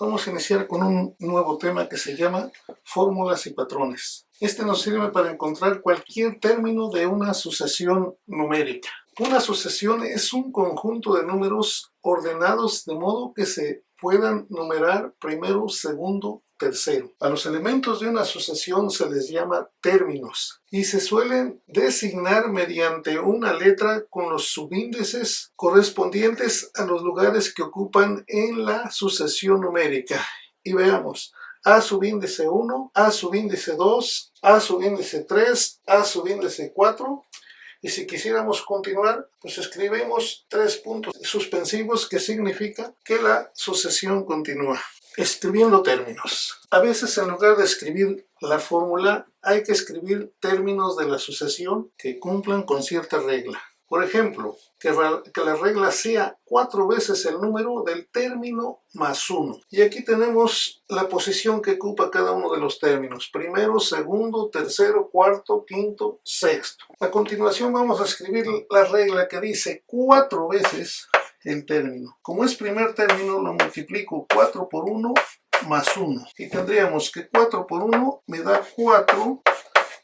Vamos a iniciar con un nuevo tema que se llama fórmulas y patrones. Este nos sirve para encontrar cualquier término de una sucesión numérica. Una sucesión es un conjunto de números ordenados de modo que se puedan numerar primero, segundo, tercero. A los elementos de una sucesión se les llama términos y se suelen designar mediante una letra con los subíndices correspondientes a los lugares que ocupan en la sucesión numérica. Y veamos: A subíndice 1, A subíndice 2, A subíndice 3, A subíndice 4. Y si quisiéramos continuar, pues escribimos 3 puntos suspensivos que significa que la sucesión continúa. Escribiendo términos. A veces en lugar de escribir la fórmula hay que escribir términos de la sucesión que cumplan con cierta regla. Por ejemplo, que la regla sea 4 veces el número del término más 1. Y aquí tenemos la posición que ocupa cada uno de los términos: primero, segundo, tercero, cuarto, quinto, sexto. A continuación vamos a escribir la regla que dice 4 veces el término. Como es primer término, lo multiplico 4 por 1 más 1. Y tendríamos que 4 por 1 me da 4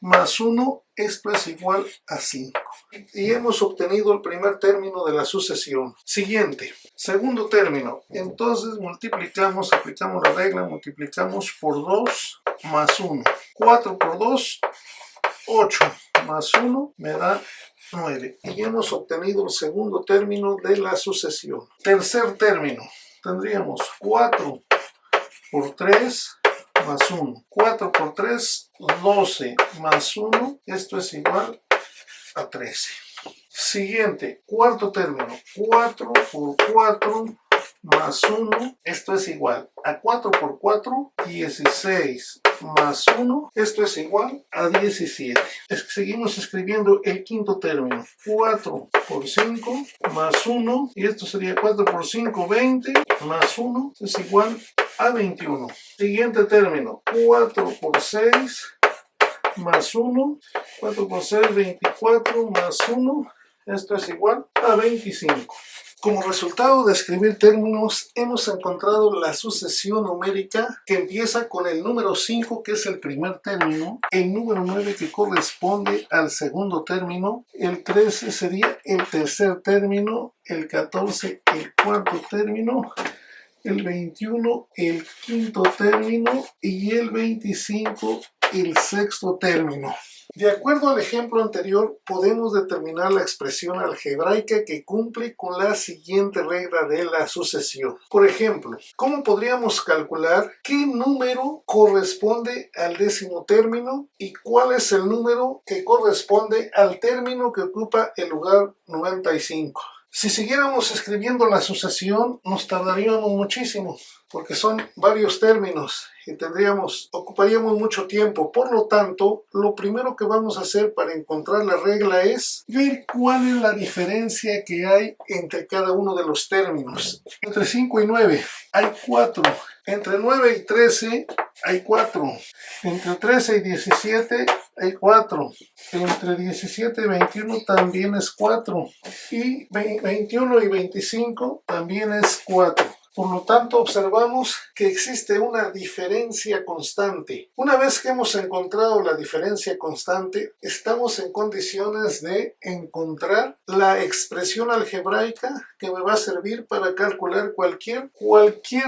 más 1, esto es igual a 5. Y hemos obtenido el primer término de la sucesión. Siguiente, segundo término. Entonces multiplicamos, aplicamos la regla, multiplicamos por 2 más 1. 4 por 2, 8 más 1 me da 9. Y hemos obtenido el segundo término de la sucesión. Tercer término, tendríamos 4 por 3 más 1. 4 por 3, 12 más 1, esto es igual a 13. Siguiente, cuarto término, 4 por 4 más 1, esto es igual a 4 por 4, 16 más 1, esto es igual a 17. Seguimos escribiendo el quinto término, 4 por 5 más 1, y esto sería 4 por 5, 20, más 1, es igual a 21. Siguiente término, 4 por 6 más 1, 4 por 6, 24 más 1, esto es igual a 25. Como resultado de escribir términos, hemos encontrado la sucesión numérica que empieza con el número 5, que es el primer término, el número 9 que corresponde al segundo término, el 13 sería el tercer término, el 14 el cuarto término, el 21 el quinto término y el 25 el sexto término. De acuerdo al ejemplo anterior, podemos determinar la expresión algebraica que cumple con la siguiente regla de la sucesión. Por ejemplo, ¿cómo podríamos calcular qué número corresponde al décimo término y cuál es el número que corresponde al término que ocupa el lugar 95? Si siguiéramos escribiendo la sucesión, nos tardaríamos muchísimo, porque son varios términos y ocuparíamos mucho tiempo. Por lo tanto, lo primero que vamos a hacer para encontrar la regla es ver cuál es la diferencia que hay entre cada uno de los términos. Entre 5 y 9 hay 4. Entre 9 y 13 hay 4. Entre 13 y 17 hay 4. Entre 17 y 21 también es 4. Y 21 y 25 también es 4. Por lo tanto, observamos que existe una diferencia constante. Una vez que hemos encontrado la diferencia constante, estamos en condiciones de encontrar la expresión algebraica que me va a servir para calcular cualquier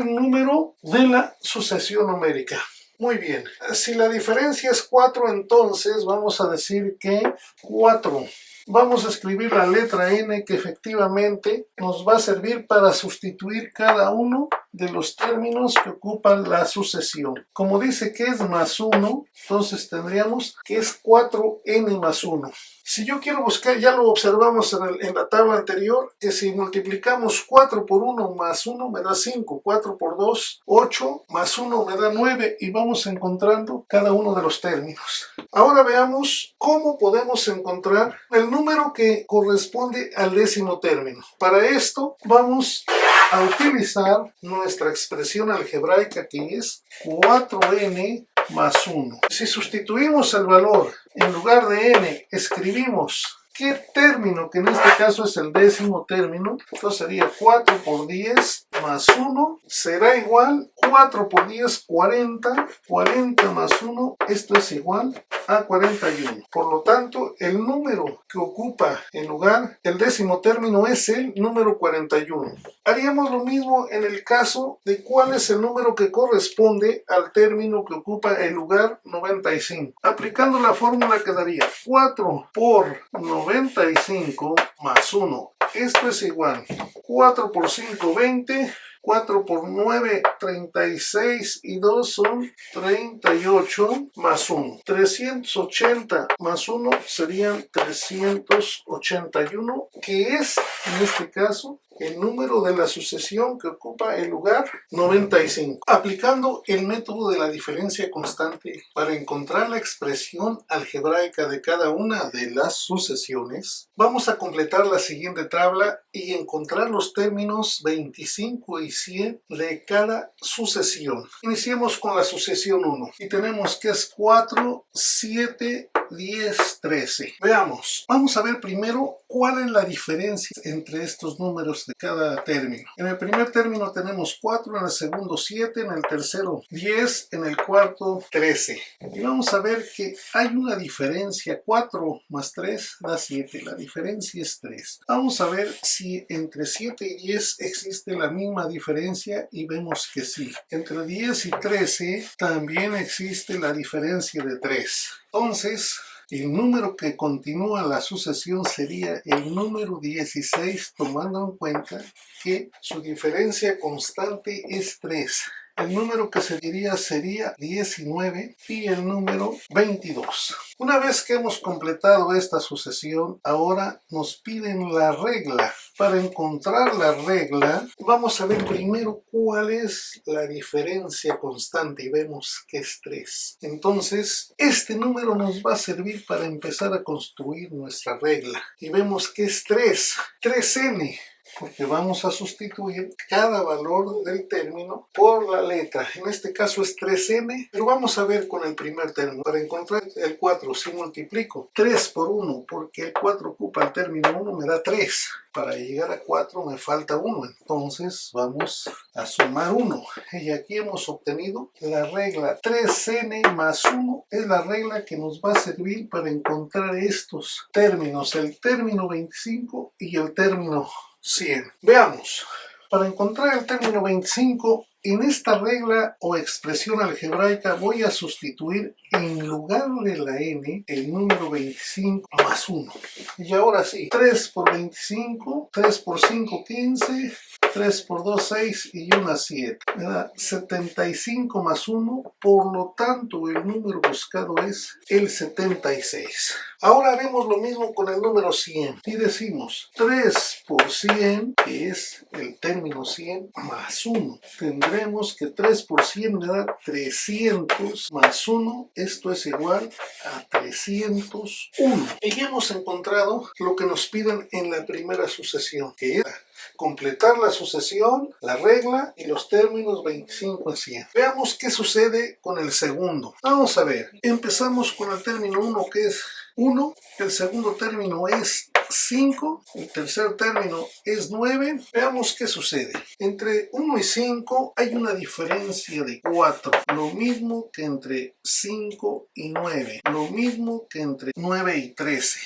número de la sucesión numérica. Muy bien, si la diferencia es 4, entonces vamos a decir que 4. Vamos a escribir la letra N, que efectivamente nos va a servir para sustituir cada uno de los términos que ocupan la sucesión. Como dice que es más 1, entonces tendríamos que es 4n más 1. Si yo quiero buscar, ya lo observamos en la tabla anterior, que si multiplicamos 4 por 1 más 1 me da 5, 4 por 2, 8, más 1 me da 9, y vamos encontrando cada uno de los términos. Ahora veamos cómo podemos encontrar el número que corresponde al décimo término. Para esto vamos a utilizar nuestra expresión algebraica, que es 4n más 1. Si sustituimos el valor, en lugar de n escribimos qué término, que en este caso es el décimo término. Entonces sería 4 por 10 más 1 será igual 4 por 10, 40. 40 más 1, esto es igual a 41. Por lo tanto, el número que ocupa el lugar, el décimo término, es el número 41. Haríamos lo mismo en el caso de cuál es el número que corresponde al término que ocupa el lugar 95. Aplicando la fórmula quedaría 4 por 95 más 1. Esto es igual 4 por 5, 20. 4 por 9, 36 y 2 son 38 más 1. 380 más 1 serían 381, que es, en este caso, el número de la sucesión que ocupa el lugar 95. Aplicando el método de la diferencia constante para encontrar la expresión algebraica de cada una de las sucesiones, vamos a completar la siguiente tabla y encontrar los términos 25 y 100 de cada sucesión. Iniciemos con la sucesión 1 y tenemos que es 4, 7, 10, 13. Veamos, vamos a ver primero cuál es la diferencia entre estos números de cada término. En el primer término tenemos 4, en el segundo 7, en el tercero 10, en el cuarto 13. Y vamos a ver que hay una diferencia, 4 más 3 da 7, la diferencia es 3. Vamos a ver si entre 7 y 10 existe la misma diferencia y vemos que sí. Entre 10 y 13 también existe la diferencia de 3. Entonces, el número que continúa la sucesión sería el número 16, tomando en cuenta que su diferencia constante es 3. El número que seguiría sería 19 y el número 22. Una vez que hemos completado esta sucesión, ahora nos piden la regla. Para encontrar la regla, vamos a ver primero cuál es la diferencia constante y vemos que es 3. Entonces, este número nos va a servir para empezar a construir nuestra regla. Y vemos que es 3, 3n. Porque vamos a sustituir cada valor del término por la letra. En este caso es 3n, pero vamos a ver con el primer término. Para encontrar el 4, si multiplico 3 por 1, porque el 4 ocupa el término 1, me da 3. Para llegar a 4 me falta 1, entonces vamos a sumar 1. Y aquí hemos obtenido la regla 3n más 1, es la regla que nos va a servir para encontrar estos términos, el término 25 y el término 100. Veamos, para encontrar el término 25, en esta regla o expresión algebraica voy a sustituir en lugar de la n el número 25 más 1. Y ahora sí, 3 por 25, 3 por 5, 15, 3 por 2, 6 y 1, 7. Me da 75 más 1, por lo tanto el número buscado es el 76. Ahora haremos lo mismo con el número 100 y decimos 3 por 100, que es el término 100, más 1. Tendremos que 3 por 100 me da 300 más 1, esto es igual a 301. Y ya hemos encontrado lo que nos piden en la primera sucesión, que era completar la sucesión, la regla y los términos 25 a 100. Veamos qué sucede con el segundo. Vamos a ver, empezamos con el término 1, que es 1, el segundo término es 5, el tercer término es 9. Veamos qué sucede. Entre 1 y 5 hay una diferencia de 4, lo mismo que entre 5 y 9, lo mismo que entre 9 y 13.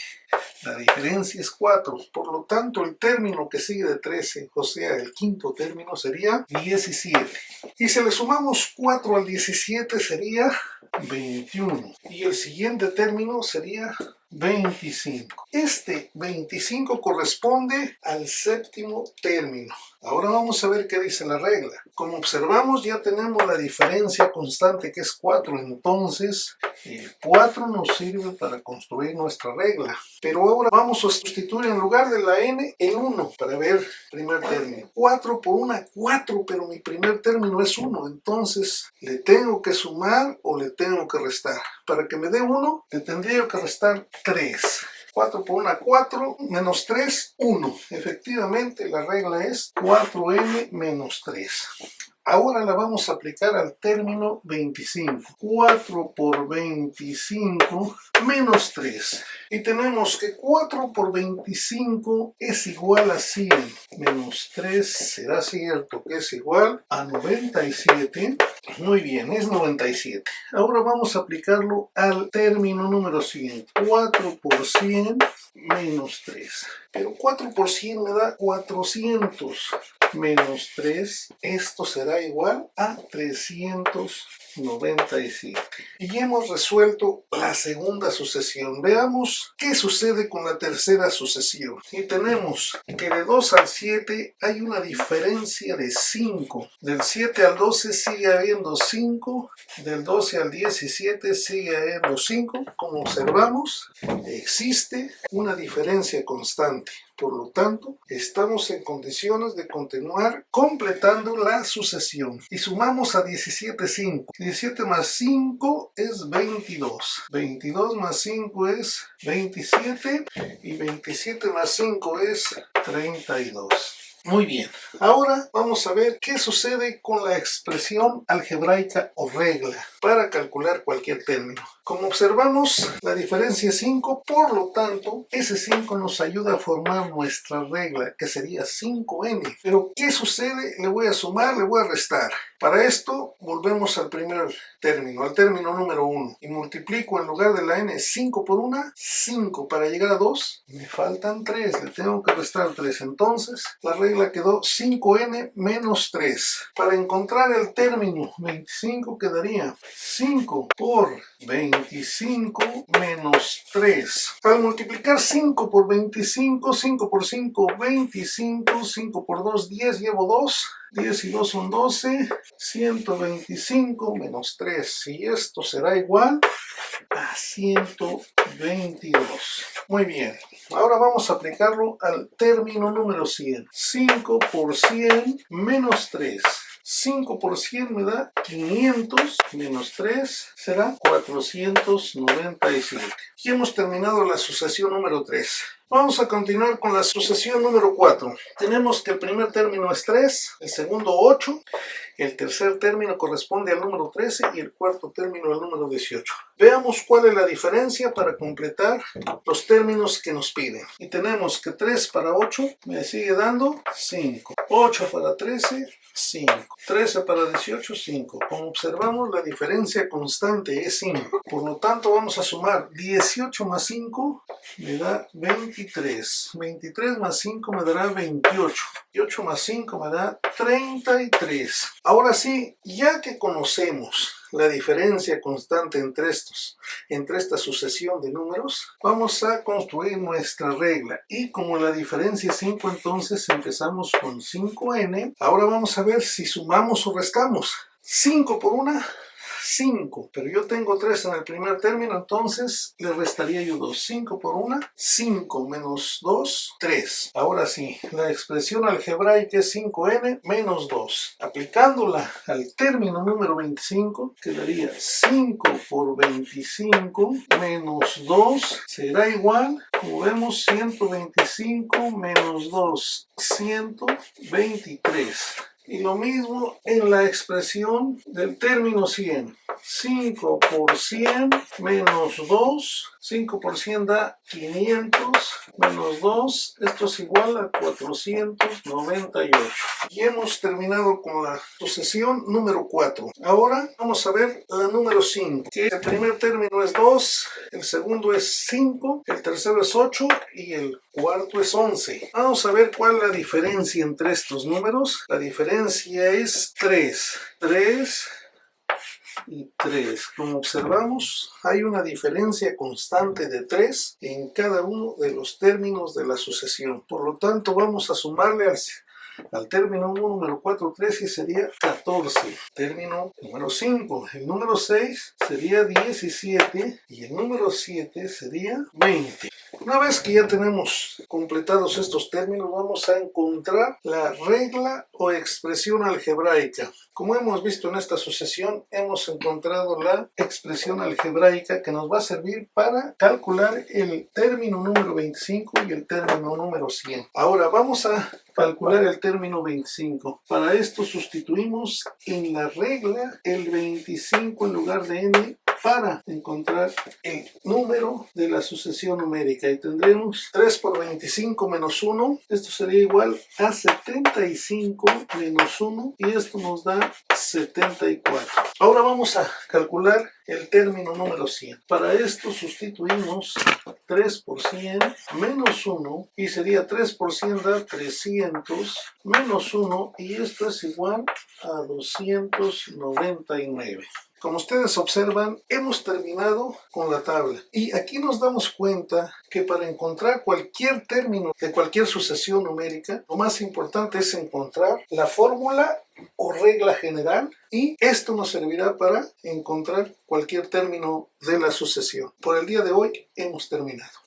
La diferencia es 4, por lo tanto el término que sigue de 13, o sea el quinto término, sería 17. Y si le sumamos 4 al 17 sería 21. Y el siguiente término sería 25. Este 25 corresponde al séptimo término. Ahora vamos a ver qué dice la regla. Como observamos, ya tenemos la diferencia constante que es 4, entonces el 4 nos sirve para construir nuestra regla. Pero ahora vamos a sustituir en lugar de la n el 1 para ver el primer término. 4 por 1, 4, pero mi primer término es 1, entonces le tengo que sumar o le tengo que restar. Para que me dé 1, le tendría que restar 3. 4 por 1, 4, menos 3, 1. Efectivamente, la regla es 4n menos 3. Ahora la vamos a aplicar al término 25. 4 por 25 menos 3. Y tenemos que 4 por 25 es igual a 100. Menos 3 será cierto que es igual a 97. Muy bien, es 97. Ahora vamos a aplicarlo al término número siguiente. 4 por 100 menos 3. Pero 4 por 100 me da 400 menos 3. Esto será igual a 397. Y hemos resuelto la segunda sucesión. Veamos qué sucede con la tercera sucesión. Y tenemos que de 2 al 7 hay una diferencia de 5. Del 7 al 12 sigue habiendo 5. Del 12 al 17 sigue habiendo 5. Como observamos, existe una diferencia constante. Por lo tanto, estamos en condiciones de continuar completando la sucesión. Y sumamos a 17 5. 17 más 5 es 22. 22 más 5 es 27. Y 27 más 5 es 32. Muy bien, ahora vamos a ver qué sucede con la expresión algebraica o regla para calcular cualquier término. Como observamos, la diferencia es 5, por lo tanto, ese 5 nos ayuda a formar nuestra regla, que sería 5n. Pero, ¿qué sucede? Le voy a sumar, le voy a restar. Para esto, volvemos al primer término, al término número 1, y multiplico en lugar de la n 5 por 1, 5 para llegar a 2, me faltan 3, le tengo que restar 3, entonces la regla quedó 5n menos 3. Para encontrar el término 25 quedaría 5 por 25 menos 3. Al multiplicar 5 por 25, 5 por 5, 25, 5 por 2, 10, llevo 2. 10 y 2 son 12, 125 menos 3, y esto será igual a 122. Muy bien, ahora vamos a aplicarlo al término número 100. 5 por 100 menos 3. 5 por 100 me da 500 menos 3 será 497. Y hemos terminado la sucesión número 3. Vamos a continuar con la sucesión número 4. Tenemos que el primer término es 3, el segundo 8, el tercer término corresponde al número 13 y el cuarto término al número 18. Veamos cuál es la diferencia para completar los términos que nos piden. Y tenemos que 3 para 8 me sigue dando 5. 8 para 13, 5. 13 para 18, 5. Como observamos, la diferencia constante es 5. Por lo tanto, vamos a sumar 18 más 5 me da 23. 23 más 5 me dará 28. 28 más 5 me da 33. Ahora sí, ya que conocemos la diferencia constante entre esta sucesión de números, vamos a construir nuestra regla. Y como la diferencia es 5, entonces empezamos con 5n. Ahora vamos a ver si sumamos o restamos. 5 por 1, 5, pero yo tengo 3 en el primer término, entonces le restaría yo 2. 5 por 1, 5 menos 2, 3. Ahora sí, la expresión algebraica es 5n menos 2. Aplicándola al término número 25, quedaría 5 por 25 menos 2 será igual, como vemos, 125 menos 2, 123. Y lo mismo en la expresión del término 100. 5 por 100 menos 2. 5 por 100 da 500 menos 2. Esto es igual a 498. Y hemos terminado con la sucesión número 4. Ahora vamos a ver la número 5. Que el primer término es 2. El segundo es 5. El tercero es 8. Y el cuarto es 11. Vamos a ver cuál es la diferencia entre estos números. La diferencia es 3. 3 y 3. Como observamos, hay una diferencia constante de 3 en cada uno de los términos de la sucesión. Por lo tanto, vamos a sumarle al término número 4, 3 y sería 14. Término número 5. El número 6 sería 17 y el número 7 sería 20. Una vez que ya tenemos completados estos términos, vamos a encontrar la regla o expresión algebraica. Como hemos visto en esta sucesión, hemos encontrado la expresión algebraica que nos va a servir para calcular el término número 25 y el término número 100. Ahora vamos a calcular el término 25. Para esto sustituimos en la regla el 25 en lugar de n para encontrar el número de la sucesión numérica, y tendremos 3 por 25 menos 1, esto sería igual a 75 menos 1, y esto nos da 74. Ahora vamos a calcular el término número 100. Para esto sustituimos 3 por 100 menos 1, y sería 3 por 100 da 300 menos 1, y esto es igual a 299. Como ustedes observan, hemos terminado con la tabla, y aquí nos damos cuenta que para encontrar cualquier término de cualquier sucesión numérica, lo más importante es encontrar la fórmula o regla general, y esto nos servirá para encontrar cualquier término de la sucesión. Por el día de hoy hemos terminado.